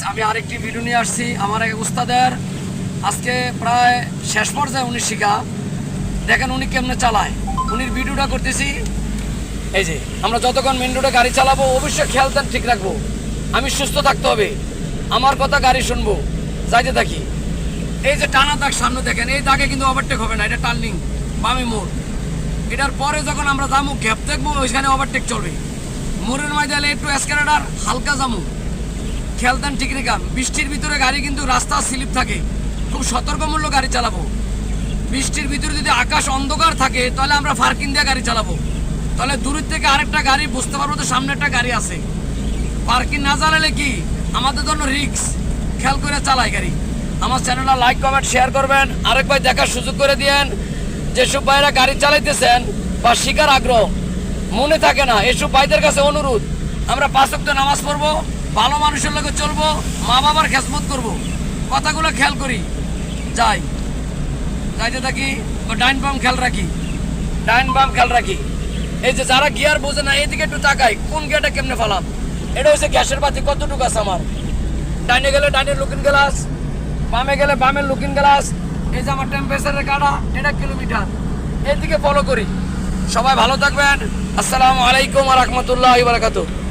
আমি আরেকটি ভিডিও নিয়ে আসছি আমার এক উস্তাদের। আজকে প্রায় শেষ পর্যায়ে উনি শিখা, দেখেন উনি কেমনে চালায়, উনির ভিডিওটা করতেছি। এই যে আমরা যতক্ষণ মেন রোডে গাড়ি চালাবো অবশ্যই খেয়াল ঠিক রাখবো, আমি সুস্থ থাকতে হবে, আমার কথা গাড়ি শুনবো, যাইতে থাকি। এই যে টানা দাগ সামনে দেখেন, এই দাগে কিন্তু ওভারটেক হবে না, এটা টার্নিং বামে মোড়। এটার পরে যখন আমরা যাবো গ্যাপ দেখবো ওইখানে ওভারটেক চলবে। মোড়ের ময়দানে একটু এসকেলেটার হালকা যাবো, খেয়াল দেন ঠিক রেখা। বৃষ্টির ভিতরে গাড়ি কিন্তু রাস্তা স্লিপ থাকে, খুব সতর্কমূল্য গাড়ি চালাবো। বৃষ্টির ভিতরে যদি আকাশ অন্ধকার থাকে তাহলে আমরা ফার্কিং দিয়ে গাড়ি চালাবো, তাহলে দূরের থেকে আরেকটা গাড়ি বুঝতে পারবো তো সামনে একটা গাড়ি আছে। পার্কিং না চালালে কি আমাদের জন্য রিস্ক, খেয়াল করে চালাই গাড়ি। আমার চ্যানেলটা লাইক কমেন্ট শেয়ার করবেন, আরেক ভাই দেখার সুযোগ করে দিয়েন। যেসব ভাইরা গাড়ি চালাইতেছেন বা শিকার আগ্রহ মনে থাকে না, এসব ভাইদের কাছে অনুরোধ, আমরা 5 ওয়াক্ত নামাজ পড়বো, ভালো মানুষের লগে চলবো, মা বাবার খেদমত করবো, কথাগুলো খেয়াল করি, যাইতে থাকি। ডাইন বাম খেয়াল রাখি, ডাইন বাম খেয়াল রাখি। এই যে যারা গিয়ার বোঝে না এদিকে একটু তাকাই, কোন গিয়ারটা কেমনে ফালাম। এটা হচ্ছে গ্যাসের বাতি কতটুকু আছে আমার। ডাইনে গেলে ডাইনের লুকিং গ্লাস, বামে গেলে বামের লুকিং গ্লাস। এই যে আমার টেম্পারেচারের কাটা, এটা কিলোমিটার, এদিকে ফলো করি। সবাই ভালো থাকবেন। আসসালামু আলাইকুম ওয়া রাহমাতুল্লাহি ওয়া বারাকাতুহু।